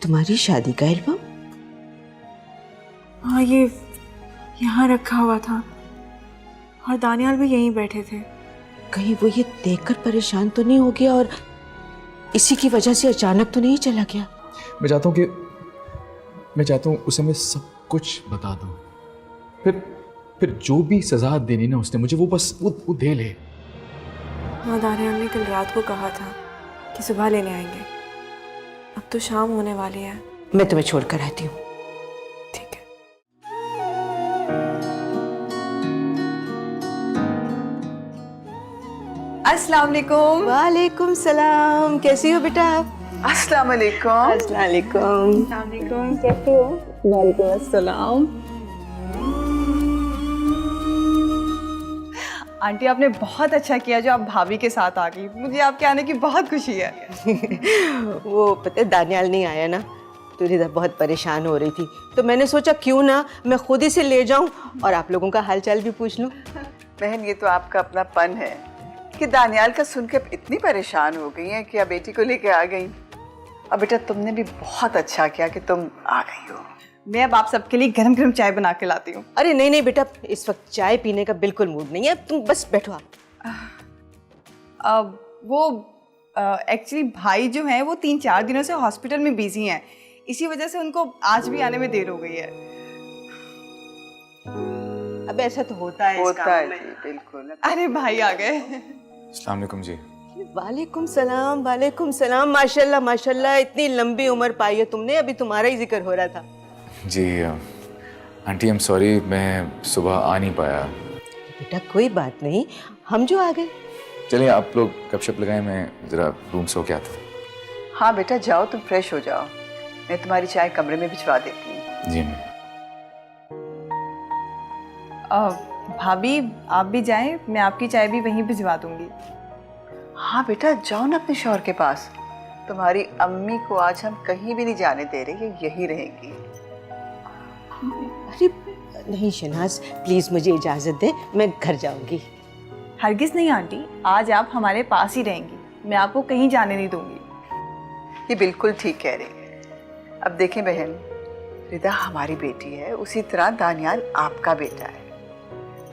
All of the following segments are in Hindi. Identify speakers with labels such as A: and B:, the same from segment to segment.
A: तुम्हारी शादी का एल्बम?
B: हाँ, ये यहाँ रखा हुआ था और दानियाल भी यहीं बैठे थे।
A: कहीं वो ये देखकर परेशान तो नहीं हो गया और इसी की वजह से अचानक तो नहीं चला गया?
C: मैं चाहता हूँ उसे मैं सब कुछ बता दूँ, फिर जो भी सजा देनी ना उसने मुझे, वो बस वो दे ले।
B: हाँ, दानियाल ने कल रात को कहा था कि सुबह लेने आएंगे। अब तो शाम होने वाली है।
A: मैं तुम्हें छोड़कर आती हूँ।
B: ठीक है।
D: अस्सलाम वालेकुम।
A: वालेकुम सलाम। कैसी हो बेटा आप?
D: अस्सलाम वालेकुम।
A: अस्सलाम वालेकुम। कैसे हो?
D: वालेकुम अस्सलाम। आंटी, आपने बहुत अच्छा किया जो आप भाभी के साथ आ गई। मुझे आपके आने की बहुत खुशी है।
A: वो पता है दानियाल नहीं आया ना, तो रिदा बहुत परेशान हो रही थी, तो मैंने सोचा क्यों ना मैं खुद ही से ले जाऊं और आप लोगों का हालचाल भी पूछ लूं।
D: बहन, ये तो आपका अपनापन है कि दानियाल का सुनकर इतनी परेशान हो गई हैं कि अब बेटी को लेके आ गई। अब बेटा, तुमने भी बहुत अच्छा किया कि तुम आ गई हो। मैं अब आप सबके लिए गरम गरम चाय बना के लाती हूँ।
A: अरे नहीं बेटा, इस वक्त चाय पीने का बिल्कुल मूड नहीं है, तुम बस बैठो आप।
D: वो एक्चुअली भाई जो हैं वो 3-4 दिनों से हॉस्पिटल में बिजी हैं, इसी वजह से उनको आज भी आने में देर हो गई है।
A: अब ऐसा तो होता है
D: जी, बिल्कुल। अरे भाई आ गए।
C: अस्सलाम वालेकुम जी।
A: वालेकुम सलाम। माशाल्लाह माशाल्लाह, इतनी लंबी उम्र पाई है तुमने, अभी तुम्हारा ही जिक्र हो रहा था।
C: जी आंटी, आई एम सॉरी, मैं सुबह आ नहीं पाया।
A: बेटा कोई बात नहीं, हम जो आ गए।
C: चलिए आप लोग गपशप लगाएं, मैं ज़रा रूम सो के आता हूँ।
D: हाँ बेटा, जाओ तुम फ्रेश हो जाओ, मैं तुम्हारी चाय कमरे में भिजवा देती हूँ।
C: जी
D: भाभी आप भी जाएं, मैं आपकी चाय भी वहीं भिजवा दूंगी। हाँ बेटा, जाओ ना अपने शौहर के पास। तुम्हारी अम्मी को आज हम कहीं भी नहीं जाने दे रहे, ये यहीं रहेंगी।
A: अरे नहीं शनाज, प्लीज मुझे इजाजत दे, मैं घर जाऊंगी।
D: हरगिज नहीं आंटी, आज आप हमारे पास ही रहेंगी, मैं आपको कहीं जाने नहीं दूंगी। ये बिल्कुल ठीक कह रही है। अब देखें बहन, रिदा हमारी बेटी है, उसी तरह दानियाल आपका बेटा है।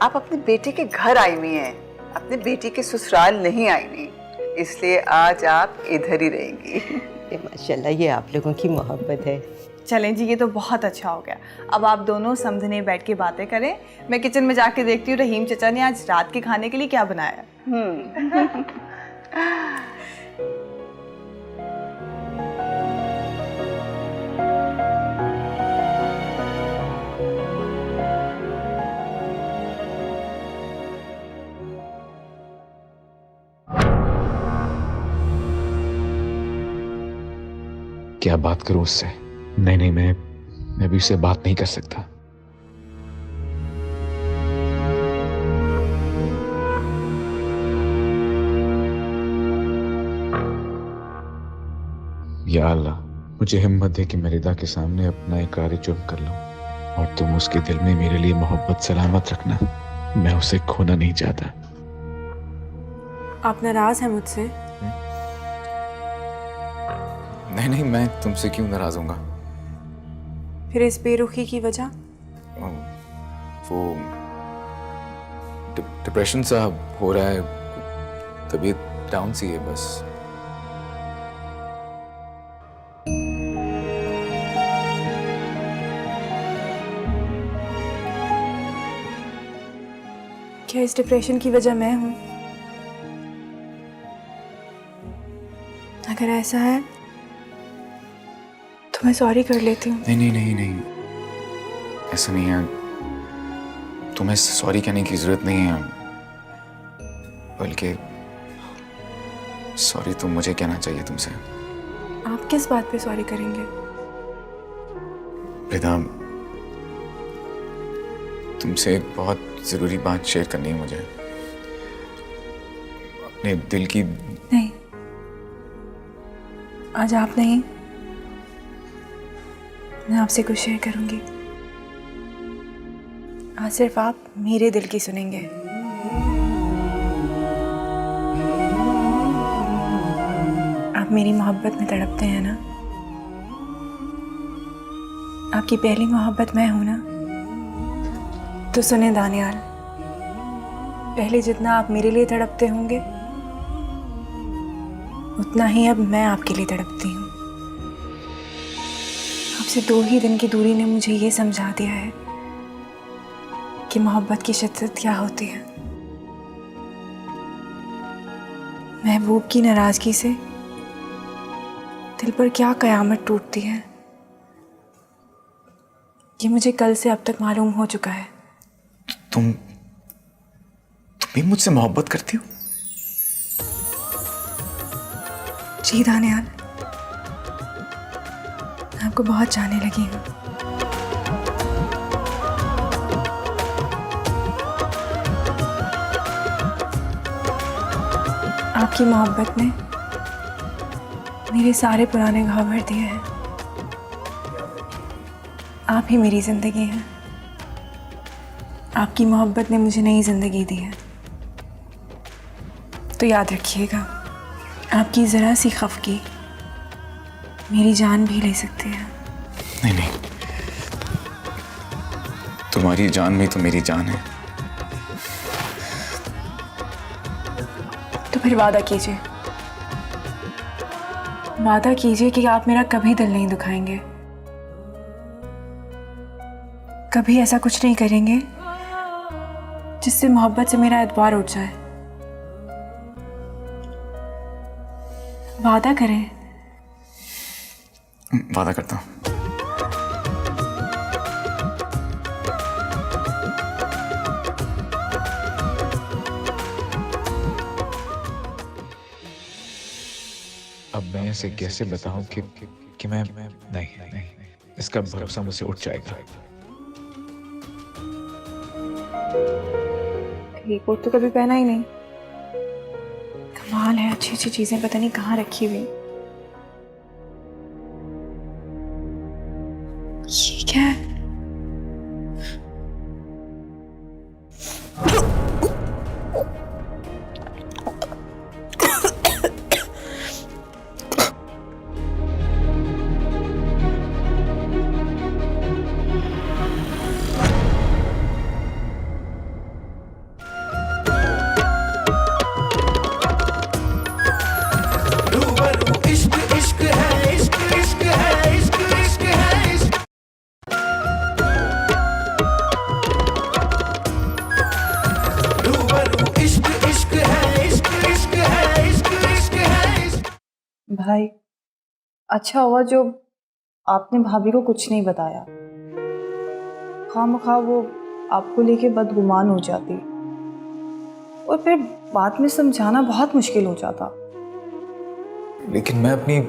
D: आप अपने बेटे के घर आई हुई हैं, अपने बेटी के ससुराल नहीं आई हुई, इसलिए आज आप इधर ही रहेंगी।
A: माशाल्लाह, ये आप लोगों की मोहब्बत है।
D: चलें जी, ये तो बहुत अच्छा हो गया। अब आप दोनों समझने बैठ के बातें करें, मैं किचन में जाके देखती हूँ रहीम चचा ने आज रात के खाने के लिए क्या बनाया।
C: क्या बात करूं उससे? नहीं, मैं भी उससे बात नहीं कर सकता। या अल्लाह, मुझे हिम्मत दे कि मैं रिदा के सामने अपना इकरार जुर्म कर लूं और तुम उसके दिल में मेरे लिए मोहब्बत सलामत रखना। मैं उसे खोना नहीं चाहता।
B: आप नाराज हैं मुझसे?
C: नहीं, मैं तुमसे क्यों नाराज होऊंगा?
B: फिर इस बेरुखी की वजह?
C: वो डिप्रेशन सा हो रहा है, तबीयत डाउन सी है बस।
B: क्या इस डिप्रेशन की वजह मैं हूं? अगर ऐसा है तो मैं सॉरी कर लेती हूँ।
C: नहीं, ऐसा नहीं है। तुम्हें सॉरी कहने की जरूरत नहीं है, बल्कि सॉरी तो मुझे कहना चाहिए तुमसे।
B: आप किस बात पे सॉरी करेंगे?
C: रिदा, तुमसे एक बहुत जरूरी बात शेयर करनी है मुझे, अपने दिल की।
B: नहीं, आज आप नहीं, मैं आपसे कुछ शेयर करूंगी। आज सिर्फ आप मेरे दिल की सुनेंगे। आप मेरी मोहब्बत में तड़पते हैं ना, आपकी पहली मोहब्बत मैं हूं ना। तो सुने दानियाल, पहले जितना आप मेरे लिए तड़पते होंगे उतना ही अब मैं आपके लिए तड़पती हूँ। आपसे 2 ही दिन की दूरी ने मुझे ये समझा दिया है कि मोहब्बत की शिद्दत क्या होती है। महबूब की नाराजगी से दिल पर क्या कयामत टूटती है, ये मुझे कल से अब तक मालूम हो चुका है।
C: तुम भी मुझसे मोहब्बत करती हो?
B: जी दानियाल, मैं आपको बहुत चाहने लगी हूँ। आपकी मोहब्बत ने मेरे सारे पुराने घाव भर दिए हैं। आप ही मेरी जिंदगी हैं। आपकी मोहब्बत ने मुझे नई जिंदगी दी है। तो याद रखिएगा, आपकी ज़रा सी खफगी मेरी जान भी ले सकती है।
C: नहीं नहीं, तुम्हारी जान में तो मेरी जान है।
B: तो फिर वादा कीजिए, वादा कीजिए कि आप मेरा कभी दिल नहीं दुखाएंगे, कभी ऐसा कुछ नहीं करेंगे जिससे मोहब्बत से मेरा एतबार उठ जाए। वादा करें।
C: वादा करता हूँ। अब मैं इसे कैसे बताऊं कि मैं नहीं, इसका भरोसा मुझसे उठ जाएगा।
B: ये कोट तो कभी पहना ही नहीं। कमाल है, अच्छी अच्छी चीजें पता नहीं कहाँ रखी हुई। ये क्या है?
D: भाई, अच्छा हुआ जो आपने भाभी को कुछ नहीं बताया। खामखा वो आपको लेके बदगुमान हो जाती और फिर बाद में समझाना बहुत मुश्किल हो जाता।
C: लेकिन मैं अपनी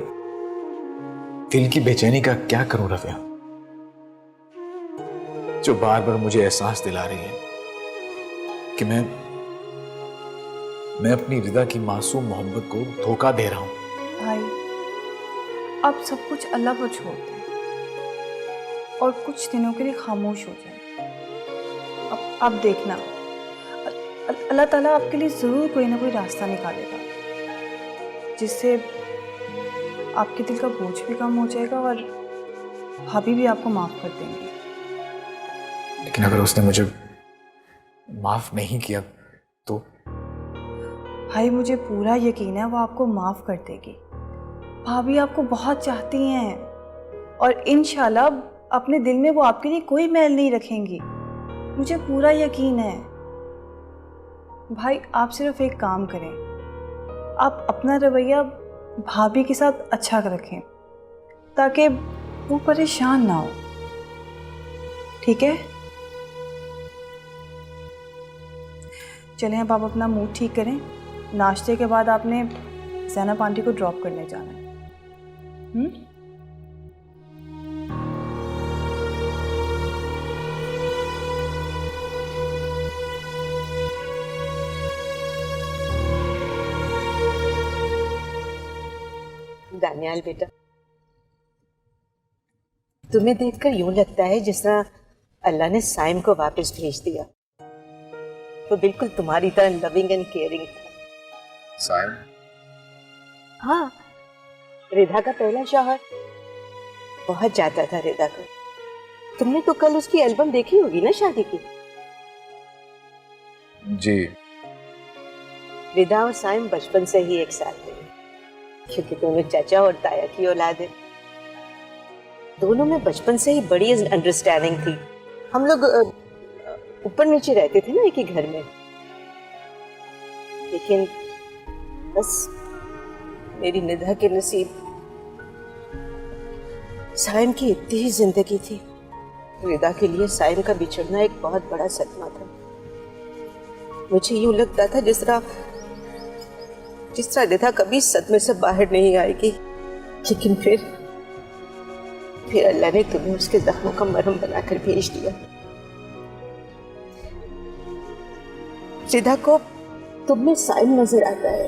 C: दिल की बेचैनी का क्या करूं रफिया, जो बार बार मुझे एहसास दिला रही है कि मैं अपनी रिदा की मासूम मोहब्बत को धोखा दे रहा हूं।
D: भाई, अब सब कुछ अल्लाह पर छोड़ दें और कुछ दिनों के लिए खामोश हो जाएं। अब देखना, अल्लाह ताला आपके लिए ज़रूर कोई ना कोई रास्ता निकालेगा जिससे आपके दिल का बोझ भी कम हो जाएगा और भाभी भी आपको माफ़ कर देंगी।
C: लेकिन अगर उसने मुझे माफ नहीं किया तो?
D: भाई, मुझे पूरा यकीन है वो आपको माफ़ कर देगी। भाभी आपको बहुत चाहती हैं और इंशाल्लाह अपने दिल में वो आपके लिए कोई मैल नहीं रखेंगी, मुझे पूरा यकीन है। भाई, आप सिर्फ एक काम करें, आप अपना रवैया भाभी के साथ अच्छा रखें ताकि वो परेशान ना हो, ठीक है? चलें, अब आप अपना मूड ठीक करें। नाश्ते के बाद आपने ज़ैनब आंटी को ड्रॉप करने जाना है।
A: दानियाल बेटा, तुम्हें देखकर यूं लगता है जिस तरह अल्लाह ने साइम को वापस भेज दिया। तो बिल्कुल तुम्हारी तरह लविंग एंड केयरिंग था।
C: साइम?
A: हाँ, रिधा का पहला शौहर। बहुत चाहता था रिधा को, तुमने तो कल उसकी एल्बम देखी होगी ना शादी की?
C: जी।
A: रिदा और साइम बचपन से ही एक साथ थे, क्योंकि दोनों चाचा और ताया की औलाद है। दोनों में बचपन से ही बड़ी अंडरस्टैंडिंग थी। हम लोग ऊपर नीचे रहते थे ना एक ही घर में। लेकिन बस मेरी निधा के नसीब साइम की इतनी ही जिंदगी थी। रिदा के लिए साइम का बिछड़ना एक बहुत बड़ा सदमा था। मुझे यूं लगता था जिस तरह रिदा कभी सदमे से बाहर नहीं आएगी। लेकिन फिर अल्लाह ने तुम्हें उसके जख्मों का मरहम बनाकर भेज दिया। रिदा को तुम में साइम नजर आता है।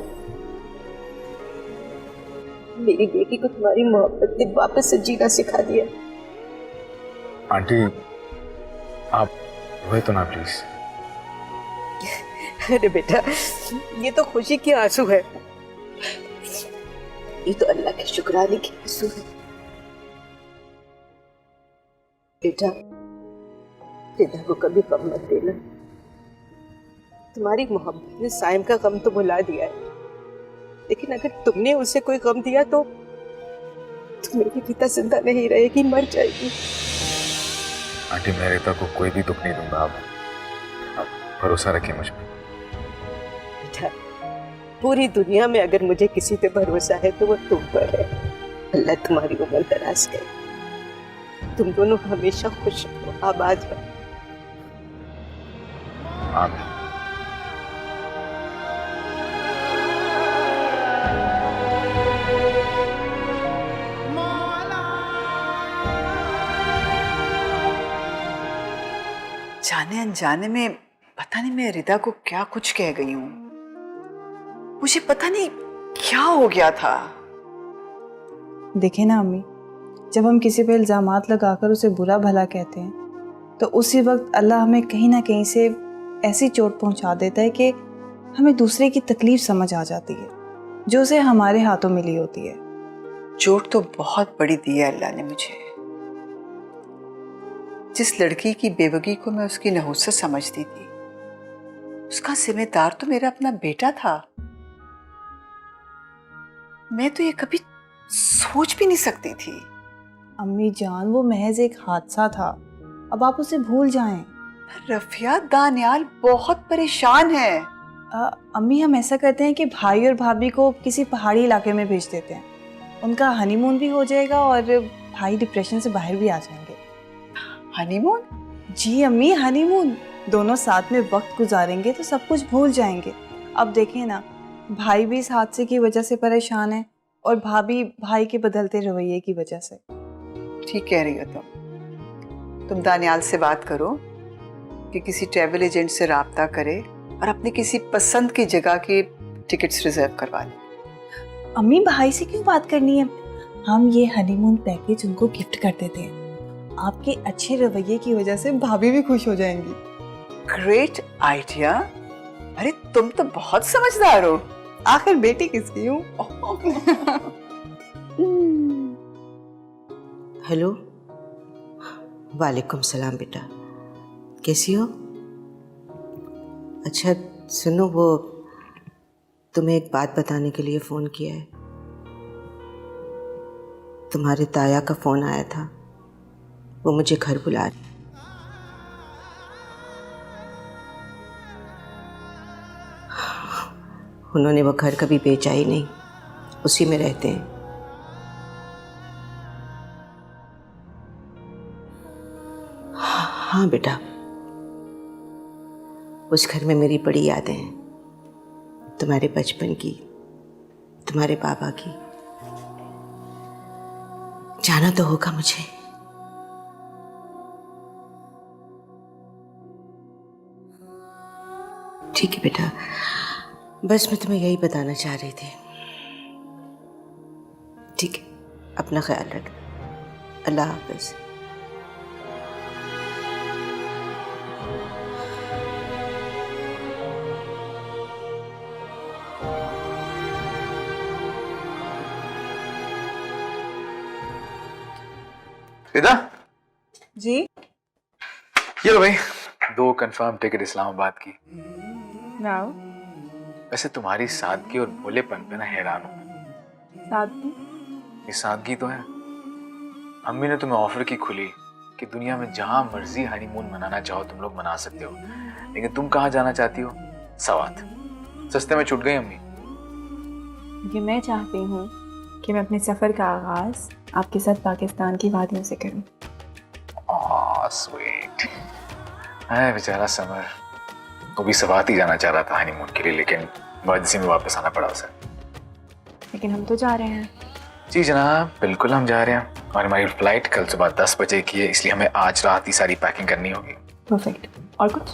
A: मेरी बेटी को तुम्हारी मोहब्बत ने वापस से जीना सिखा दिया।
C: आंटी आप रोए तो ना प्लीज।
A: अरे बेटा, ये तो खुशी के आंसू है। ये तो अल्लाह के शुक्राने के आंसू है। बेटा, रिदा को कभी गम मत देना। तुम्हारी मोहब्बत ने साइम का गम तो भुला दिया है, लेकिन अगर तुमने उसे कोई गम दिया तो मेरी रिदा जिंदा नहीं रहेगी, मर जाएगी।
C: आंटी मैं रिता को कोई भी दुख नहीं दूंगा। आप भरोसा रखिए मुझ पर।
A: बेटा, पूरी दुनिया में अगर मुझे किसी पे भरोसा है तो वो तुम पर है। अल्लाह तुम्हारी उम्र दराज करे। तुम दोनों हमेशा खुश रहो, आबाद रहो।
C: आमीन।
D: जाने अनजाने में पता नहीं मैं रिदा को क्या कुछ कह गई हूँ। मुझे पता नहीं क्या हो गया था।
B: देखे ना अम्मी, जब हम किसी पे इल्ज़ामात लगाकर उसे बुरा भला कहते हैं तो उसी वक्त अल्लाह हमें कहीं ना कहीं से ऐसी चोट पहुंचा देता है कि हमें दूसरे की तकलीफ समझ आ जाती है जो उसे हमारे हाथों मिली होती है।
D: चोट तो बहुत बड़ी दी है अल्लाह ने मुझे। जिस लड़की की बेवगी को मैं उसकी नहुसत समझती थी, उसका जिम्मेदार तो मेरा अपना बेटा था। मैं तो ये कभी सोच भी नहीं सकती थी।
B: अम्मी जान, वो महज एक हादसा था, अब आप उसे भूल जाएं।
D: रफिया, दानियाल बहुत परेशान है।
B: अम्मी हम ऐसा करते हैं कि भाई और भाभी को किसी पहाड़ी इलाके में भेज देते हैं। उनका हनीमून भी हो जाएगा और भाई डिप्रेशन से बाहर भी आ जाएंगे।
D: हनीमून?
B: जी अम्मी, हनीमून। दोनों साथ में वक्त गुजारेंगे तो सब कुछ भूल जाएंगे। अब देखें ना, भाई भी इस हादसे की वजह से परेशान है और भाभी भाई के बदलते रवैये की वजह से।
D: ठीक कह रही हो तुम दानियाल से बात करो कि किसी ट्रैवल एजेंट से राब्ता करे और अपनी किसी पसंद की जगह की टिकट्स रिजर्व करवा ले।
B: अम्मी भाई से क्यों बात करनी है, हम ये हनीमून पैकेज उनको गिफ्ट कर देते हैं। आपके अच्छे रवैये की वजह से भाभी भी खुश हो जाएंगी।
D: Great idea. अरे तुम तो बहुत समझदार हो।
B: आखिर बेटी किसकी हूँ।
A: हेलो, वालेकुम सलाम बेटा, कैसी हो? अच्छा सुनो, वो तुम्हें एक बात बताने के लिए फ़ोन किया है। तुम्हारे ताया का फ़ोन आया था, वो मुझे घर बुला रही। उन्होंने वो घर कभी बेचा ही नहीं, उसी में रहते हैं। हाँ बेटा, उस घर में मेरी बड़ी यादें हैं, तुम्हारे बचपन की, तुम्हारे पापा की। जाना तो होगा मुझे। ठीक है बेटा, बस मैं तुम्हें यही बताना चाह रही थी। ठीक है, अपना ख्याल रख। अल्लाह हाफ़िज़।
C: रिदा,
B: जी
C: ये लो भाई, 2 कंफर्म टिकट इस्लामाबाद की।
B: वाओ,
C: वैसे तुम्हारी सादगी और भोलेपन पे ना हैरान हूँ।
B: सादगी?
C: ये सादगी तो है। अम्मी ने तुम्हें ऑफर की खुली कि दुनिया में जहां मर्जी हनीमून मनाना चाहो तुम लोग मना सकते हो, लेकिन तुम कहाँ जाना चाहती हो? सवात। सस्ते में छूट गई अम्मी।
E: ये मैं चाहती हूँ कि मैं अपने सफ़र का आगाज़ आपके साथ पाकिस्तान की वादियों से करूँ।
C: स्वीट। है बेचारा समर, वो भी सवात ही जाना चाह रहा था हनीमून के लिए, लेकिन इमरजेंसी में वापस आना पड़ा उसे।
E: लेकिन हम तो जा रहे हैं।
C: जी जनाब, बिल्कुल हम जा रहे हैं और हमारी फ्लाइट कल सुबह 10 बजे की है, इसलिए हमें आज रात ही सारी पैकिंग करनी होगी।
E: परफेक्ट। और कुछ?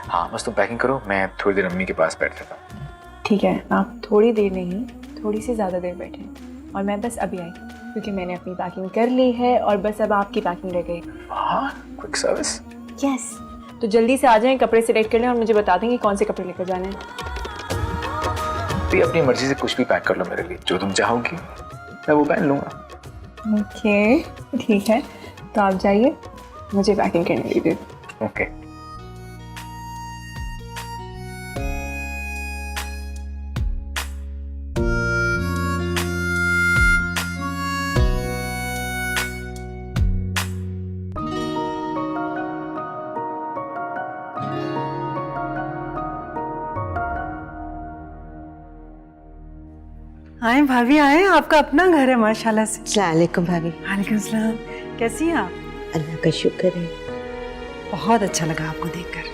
C: हाँ बस तुम पैकिंग करो, मैं थोड़ी देर अम्मी के पास बैठ जाता हूँ।
E: ठीक है, आप थोड़ी देर नहीं, थोड़ी सी ज़्यादा देर बैठें और मैं बस अभी आई, क्योंकि मैंने अपनी पैकिंग कर ली है और बस अब आपकी पैकिंग रह गई।
C: हाँ, क्विक सर्विस।
E: यस, तो जल्दी से आ जाएं, कपड़े सिलेक्ट कर लें और मुझे बता दें कि कौन से कपड़े लेकर जाने हैं।
C: तो अपनी मर्जी से कुछ भी पैक कर लो मेरे लिए, जो तुम चाहोगी मैं वो पहन लूँगा।
E: ओके ठीक है, तो आप जाइए, मुझे पैकिंग करने दीजिए।
C: ओके।
F: आए भाभी आए, आपका अपना घर है माशाल्लाह से।
A: अस्सलाम वालेकुम भाभी।
F: वालेकुम सलाम। कैसी हैं आप?
A: अल्लाह का शुक्र है।
F: बहुत अच्छा लगा आपको देखकर।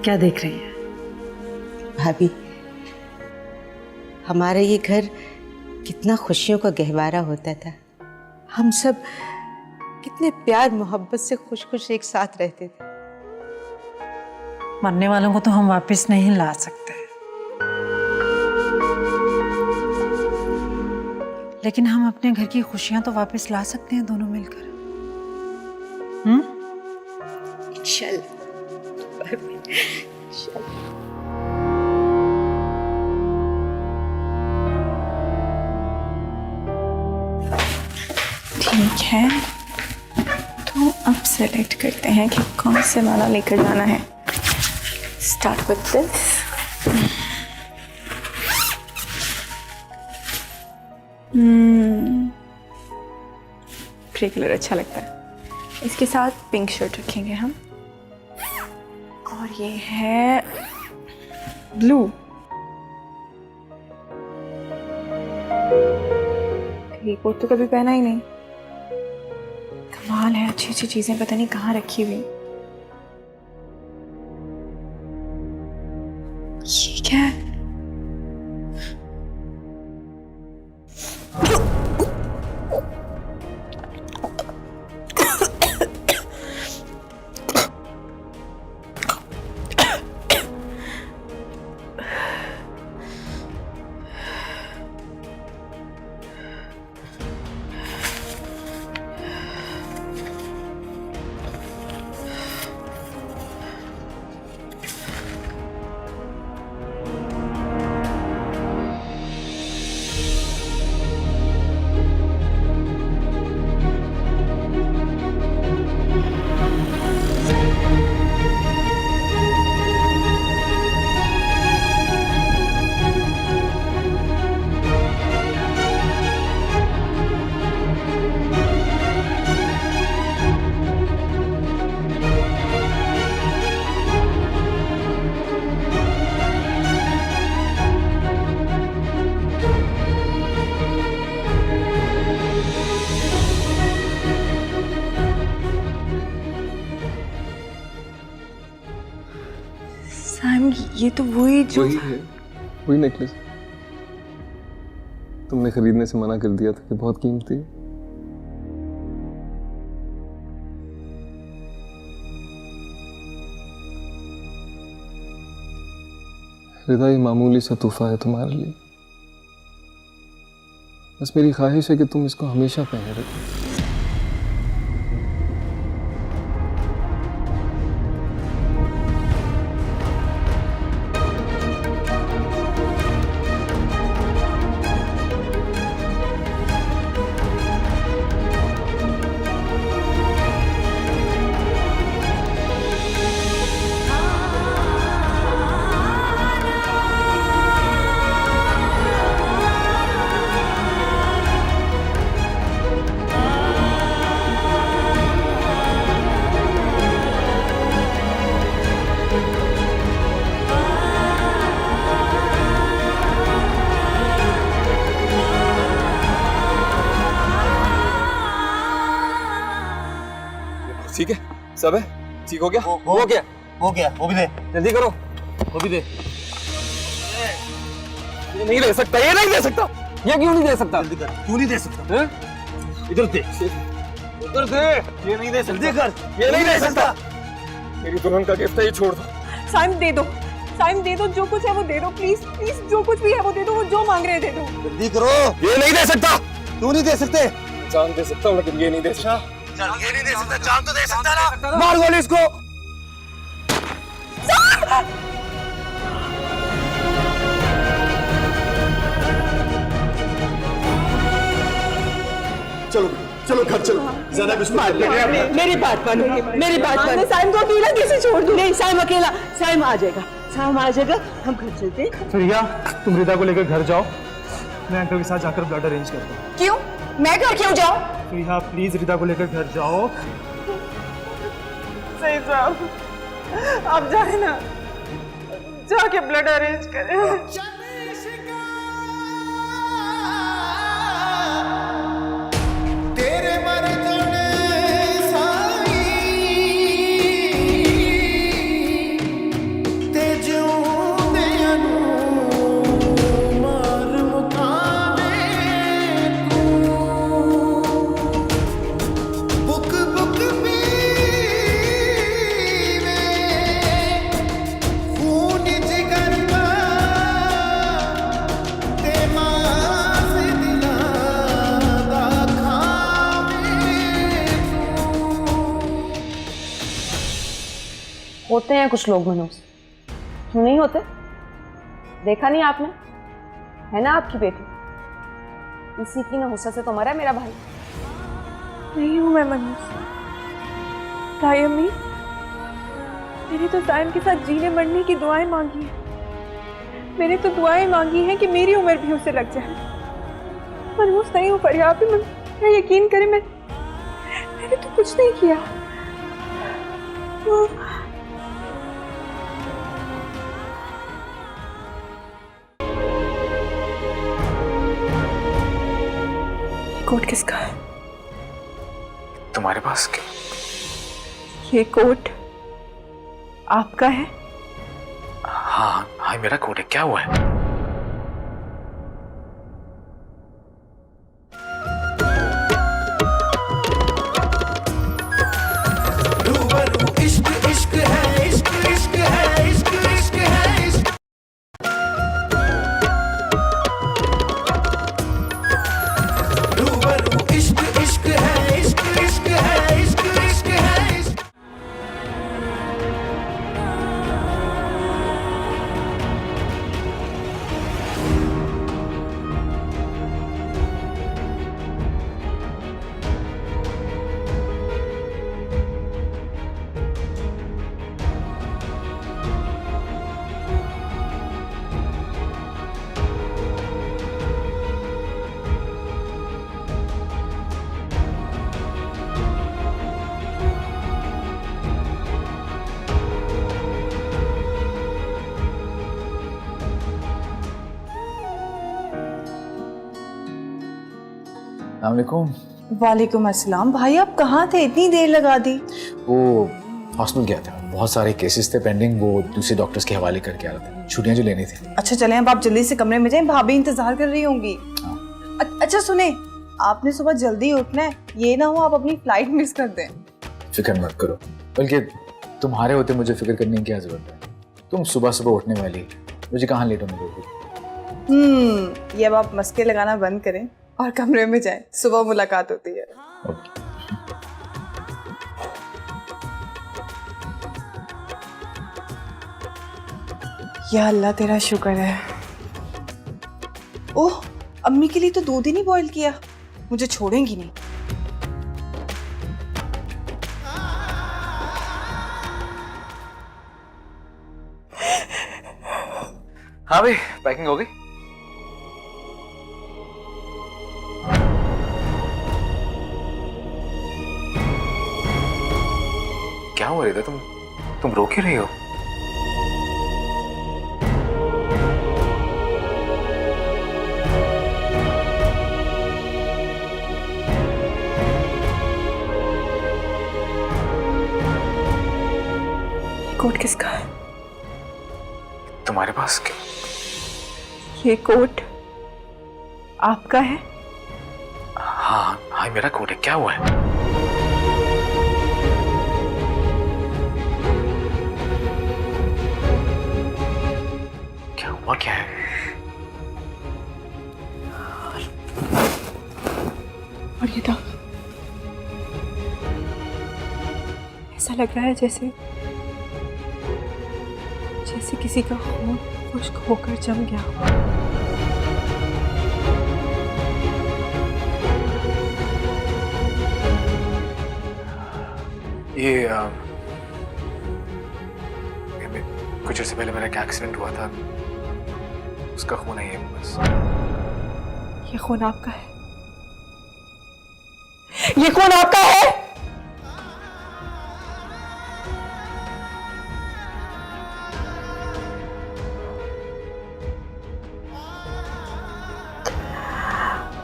F: क्या देख रही हैं?
A: भाभी, हमारा ये घर कितना खुशियों का गहवारा होता था। हम सब कितने प्यार मोहब्बत से खुश खुश एक साथ रहते थे।
F: मरने वालों को तो हम वापस नहीं ला सकते, लेकिन हम अपने घर की खुशियां तो वापस ला सकते हैं दोनों मिलकर।
A: इंशाल्लाह।
E: ठीक है, तो अब सेलेक्ट करते हैं कि कौन से वाला लेकर जाना है। Start with this. Grey colour अच्छा लगता है, इसके साथ पिंक शर्ट रखेंगे हम। और ये है ब्लू। ये कोट तो कभी पहना ही नहीं। कमाल है, अच्छी अच्छी चीजें पता नहीं कहाँ रखी हुई। ये क्या है? सैम, ये तो वही जो
G: वही है, वही नेकलेस तुमने खरीदने से मना कर दिया था कि बहुत कीमती है। रिदा, ये मामूली सा तोहफा है तुम्हारे लिए, बस मेरी ख्वाहिश है कि तुम इसको हमेशा पहने रखो।
H: ठीक है, सब है, ठीक हो गया?
I: हो गया, वो भी दे,
H: जल्दी करो,
I: वो भी दे।
H: ये नहीं दे सकता, ये नहीं दे सकता, ये क्यों नहीं दे सकता?
I: जल्दी कर, क्यों नहीं दे सकता?
H: हैं?
I: इधर दे,
H: उधर दे, ये नहीं दे सकता,
I: जल्दी कर,
H: ये नहीं दे सकता। मेरी दुल्हन का गिफ्ट है, ये छोड़ दो।
E: साइम दे दो, साइम दे दो, जो कुछ है वो दे दो, प्लीज प्लीज, जो कुछ भी है वो दे दो, वो जो मांग रहे हैं दे दो।
I: जल्दी करो।
H: ये नहीं दे सकता।
I: क्यों नहीं दे सकते?
H: जान दे सकता हूँ लेकिन ये नहीं दे सकता।
I: ये नहीं दे सकता, जान तो दे सकता ना।
H: मार गोली इसको।
I: चलो चलो घर चलो, ज़्यादा बिस्कुट
A: मेरी बात मानो, मेरी बात मानो। साइम को अकेला कैसे छोड़ दूं? नहीं, साइम अकेला, साइम आ जाएगा, साइम आ जाएगा, हम घर चलते हैं।
J: प्रिया, तुम रिदा को लेकर घर जाओ, मैं अंकल के साथ जाकर ब्लड अरेंज करता हूँ।
E: क्यों? मैं घर क्यों जाऊं?
J: प्रिया प्लीज रिदा को लेकर घर जाओ।
D: सही साहब, आप जाए ना, जाके ब्लड अरेंज करें।
K: होते हैं कुछ लोग मनोज, क्यों नहीं होते? देखा नहीं आपने? है ना आपकी बेटी, इसी की नहुसा से तो मरा है मेरा भाई।
E: नहीं हूँ मैं मनोज। भाई अम्मी, मैंने तो साइम के साथ जीने मरने की दुआएं मांगी है। मैंने तो दुआएं मांगी हैं कि मेरी उम्र भी उसे लग जाए। मनोज नहीं हूँ फरिया भी, मैं यकीन करें, मैंने तो कुछ नहीं किया। तो कोट किसका है?
C: तुम्हारे पास क्या?
E: ये कोट आपका है?
C: हाँ हाँ, मेरा कोट है, क्या हुआ है?
B: वालेकुम अस्सलाम। भाई आप कहाँ थे, इतनी देर लगा दी?
C: वो हॉस्पिटल गया था, बहुत सारे केसेस थे पेंडिंग, वो दूसरे डॉक्टर्स के हवाले करके आ रहा था, छुट्टियां जो लेनी थी।
B: अच्छा चलें, अब आप जल्दी से कमरे में जाएं, भाभी इंतजार कर रही होंगी। अच्छा सुने, आपने सुबह जल्दी उठना है, ये ना हो आप अपनी फ्लाइट मिस कर दें।
C: फिक्र मत करो, बल्कि तुम्हारे होते मुझे फिक्र करने की क्या जरूरत है? तुम सुबह सुबह उठने वाली, मुझे कहाँ लेट होने दोगी?
B: ये अब आप मस्के लगाना बंद करें। और कमरे में जाए, सुबह मुलाकात होती है। या अल्लाह तेरा शुक्र है। ओह, अम्मी के लिए तो दूध ही नहीं बॉईल किया, मुझे छोड़ेंगी नहीं।
C: हाँ भाई, पैकिंग हो गई? क्या हो रही था? तुम रो क्यों रही हो?
E: कोट किसका है?
C: तुम्हारे पास क्या?
E: ये कोट आपका है?
C: हाँ हाँ, मेरा कोट है। क्या हुआ है? क्या हुआ? क्या है?
E: और ये दाग, ऐसा लग रहा है जैसे किसी का खून खुश्क होकर जम गया।
C: ये कुछ अर्से पहले मेरा एक एक्सीडेंट हुआ था, उसका खून है ये बस।
E: ये खून आपका है? ये खून आपका है?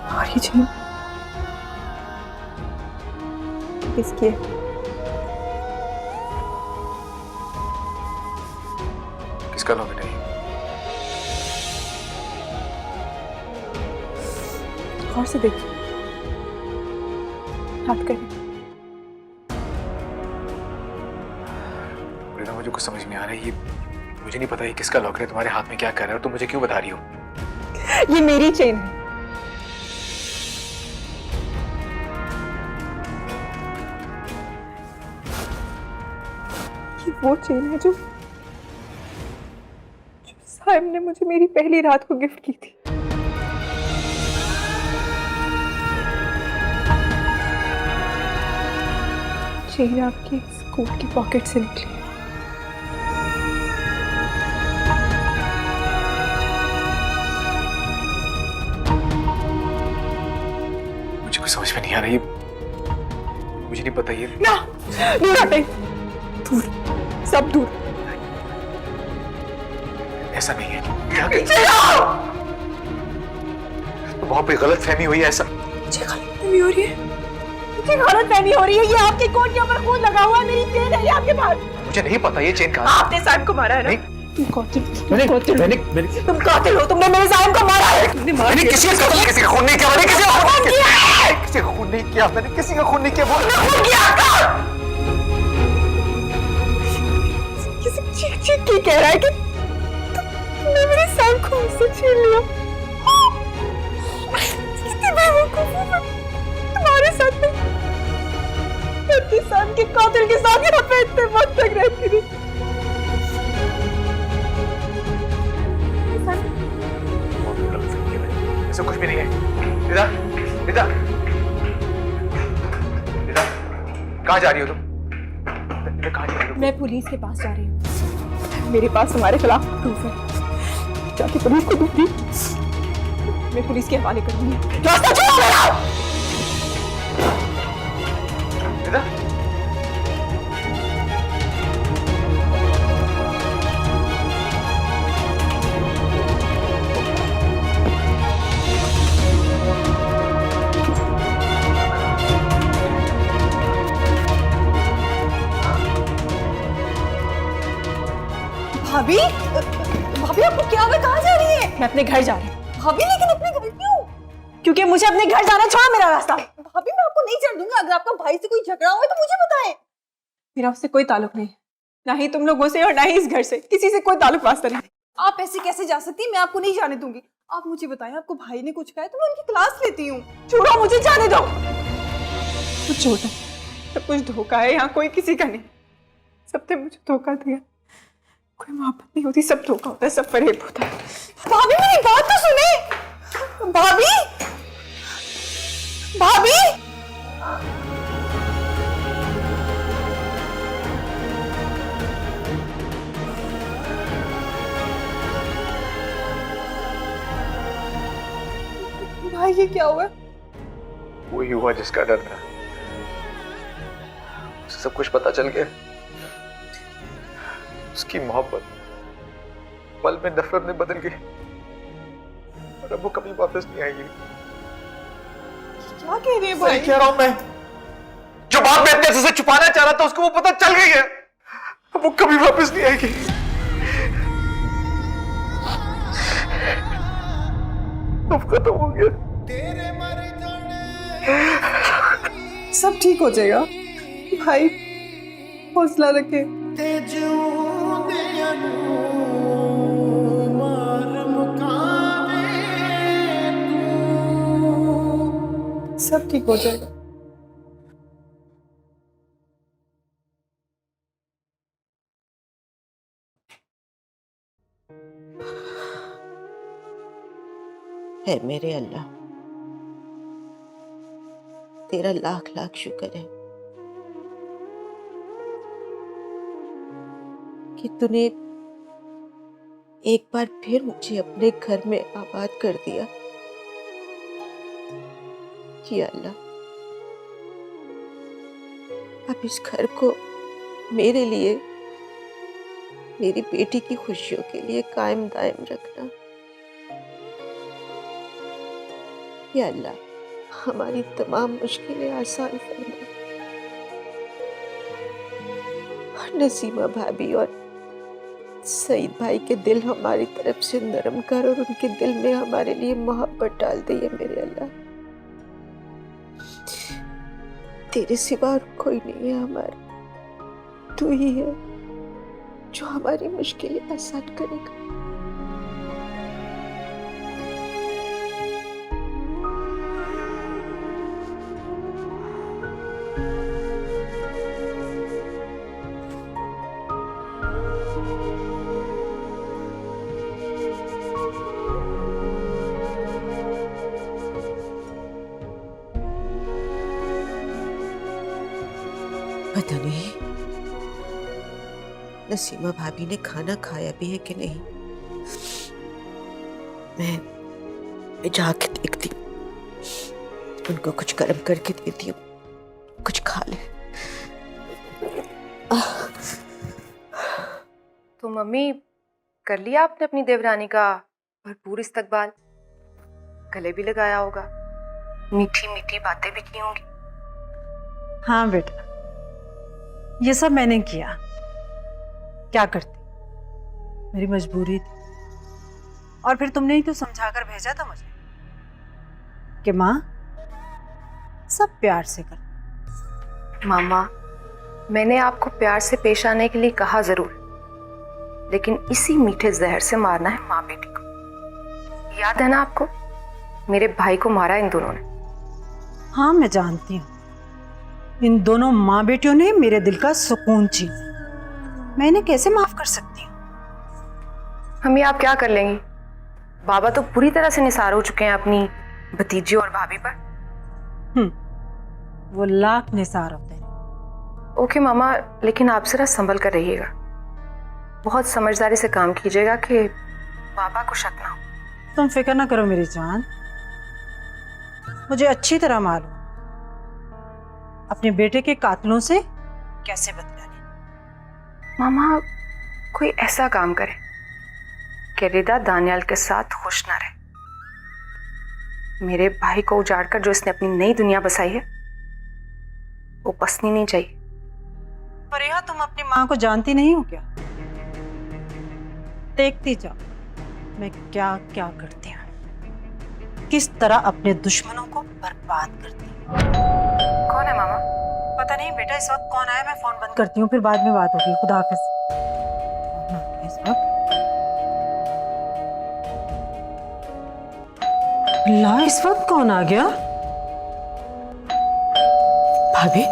E: और ये चेन किसकी है?
C: किसका लॉकेट है?
E: गौर से देखिए, हाथ करें।
C: रिदा, मुझे कुछ समझ नहीं आ रहा है। ये मुझे नहीं पता ये किसका लॉकेट है, तुम्हारे हाथ में क्या कर रहा है और तुम मुझे क्यों बता रही हो?
E: ये मेरी चेन है। ये वो चेन है जो साइम ने मुझे मेरी पहली रात को गिफ्ट की थी। चेन आपकी स्कूल की पॉकेट से निकली।
C: मुझे कुछ समझ में नहीं आ रहा। ये मुझे नहीं पता। ये
E: ना, दूर हटे, दूर, सब दूर।
C: ऐसा नहीं है। तो वहां पे गलत फहमी हुई है। ऐसा
E: मुझे गलतफहमी हो रही है, मुझे गलतफहमी हो रही है। ये आपके कोट के ऊपर खून लगा हुआ है, मेरी चेन है ये आपके पास।
C: मुझे नहीं पता ये चेन कहाँ है।
E: आपने साइम को मारा है ना? तुम कातिल, तुम कातिल हो। तुमने मेरे साइम को मारा है। तुमने मारा है।
C: किसी का खून नहीं किया। मैंने किसी का खून नहीं किया। मैंने किसी का खून नहीं किया।
E: खून किया आपका। किसी चीख चीख के कह रहा है कि तुमने मेरे साइम को मुझसे छीन लिया। कितनी बेवकूफ हूं मैं तुम्हारे साथ में। अपने साइम के कातिल के साथ यहाँ पे इतने वक्त तक रहती रही।
C: ऐसा कुछ भी नहीं है। रिदा, रिदा, रिदा, कहाँ जा रही हो तुम? रिदा, कहाँ जा रही हो?
E: मैं पुलिस के पास जा रही हूँ। मेरे पास तुम्हारे खिलाफ प्रूफ है। जाके पुलिस को दूंगी। मैं पुलिस के हवाले करूंगी। रास्ता छोड़ो मेरा।
C: रिदा,
E: भाभी, भाभी आपको क्या हुआ? कहाँ जा रही है? मैं अपने घर जा रही हूँ। भाभी, लेकिन अपने घर क्यों? क्योंकि मुझे अपने घर जाना। छोड़ो मेरा रास्ता। भाभी, मैं आपको नहीं चढ़ दूंगी। अगर आपका भाई से कोई झगड़ा हुआ तो मुझे बताएं। मेरा उससे कोई ताल्लुक नहीं, ना ही तुम लोगों से और ना ही इस घर से। किसी से कोई ताल्लुक वास्ता नहीं।
B: आप ऐसे कैसे जा सकती हैं? मैं आपको नहीं जाने दूंगी। आप मुझे बताएं, आपको भाई ने कुछ कहा है तो मैं उनकी क्लास लेती हूँ। छोड़ो, मुझे जाने दो। कुछ छोटा, सब कुछ धोखा है, यहाँ कोई किसी का नहीं। सबने मुझे धोखा दिया। कोई मोहब्बत नहीं होती, सब धोखा होता है, सब फरेब होता है। भाभी मेरी बात तो सुने। भाभी, भाभी। भाई ये क्या हुआ?
C: वही हुआ जिसका डर था। उसे सब कुछ पता चल गया। उसकी मोहब्बत पल में नफरत में बदल गई और अब वो कभी वापस नहीं आएगी।
B: क्या कह रहे हैं भाई?
C: सही कह रहा हूं मैं। जो बात मैं इतने अर्से से छुपाना चाह रहा था उसको वो पता चल गई है। अब वो कभी वापस नहीं आएगी। अब खत्म हो गया।
B: सब ठीक हो जाएगा भाई, हौसला रखे। सब ठीक हो जाएगा।
A: है मेरे अल्लाह, तेरा लाख लाख शुक्र है कि तूने एक बार फिर मुझे अपने घर में आबाद कर दिया। कि अल्लाह, अब इस घर को मेरे लिए, मेरी बेटी की खुशियों के लिए कायम दायम रखना। या अल्लाह, हमारी तमाम मुश्किलें आसान फरमा। और नसीमा भाभी और सईद भाई के दिल हमारी तरफ से नरम कर और उनके दिल में हमारे लिए मोहब्बत डाल दी है मेरे अल्लाह। तेरे सिवा और कोई नहीं है हमारा, तू ही है जो हमारी मुश्किलें आसान करेगा। पता नहीं नसीमा भाभी ने खाना खाया भी है कि नहीं। मैं जाके देखती हूँ, उनको कुछ गर्म करके देती हूँ, कुछ खा ले।
K: तो मम्मी, कर लिया आपने अपनी देवरानी का भरपूर इस्तकबाल? गले भी लगाया होगा, मीठी मीठी बातें भी की होंगी।
F: हाँ बेटा, ये सब मैंने किया। क्या करती, मेरी मजबूरी थी। और फिर तुमने ही तो समझा कर भेजा था मुझे कि माँ सब प्यार से कर।
K: मामा, मैंने आपको प्यार से पेश आने के लिए कहा जरूर, लेकिन इसी मीठे जहर से मारना है माँ बेटी को। याद है ना आपको, मेरे भाई को मारा इन दोनों ने।
F: हाँ मैं जानती हूँ, इन दोनों माँ बेटियों ने मेरे दिल का सुकून छीन। मैं इन्हें कैसे माफ कर सकती हूँ?
K: मम्मी, आप क्या कर लेंगी? बाबा तो पूरी तरह से निसार हो चुके हैं अपनी भतीजी और भाभी पर।
F: वो लाख निसार होते हैं।
K: ओके मामा, लेकिन आप जरा संभल कर रहिएगा। बहुत समझदारी से काम कीजिएगा कि बाबा को शक ना हो।
F: तुम फिक्र ना करो मेरी जान, मुझे अच्छी तरह मालूम अपने बेटे के कातिलों से कैसे बदला लें।
K: मामा, कोई ऐसा काम करे कि रिदा दानियाल के साथ खुश ना रहे। मेरे भाई को उजाड़कर जो इसने अपनी नई दुनिया बसाई है, वो बसनी नहीं चाहिए।
F: फरीहा, तुम अपनी माँ को जानती नहीं हो क्या? देखती जाओ मैं क्या क्या करती हूँ, किस तरह अपने दुश्मनों को बर्बाद करती हूँ।
K: कौन है मामा?
F: पता नहीं बेटा, इस वक्त कौन आया, मैं फोन बंद करती हूँ, फिर बाद में बात होगी। खुदा हाफिज। इस वक्त अल्लाह, इस वक्त कौन आ गया?
A: भाभी,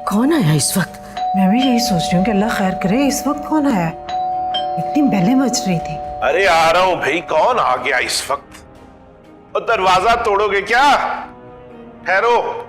A: कौन आया इस वक्त?
F: मैं भी यही सोच रही हूँ कि अल्लाह खैर करे, इस वक्त कौन आया? इतनी बेलें मच रही थी।
L: अरे आ रहा हूं भाई, कौन आ गया इस वक्त? और दरवाजा तोड़ोगे क्या? ठहरो।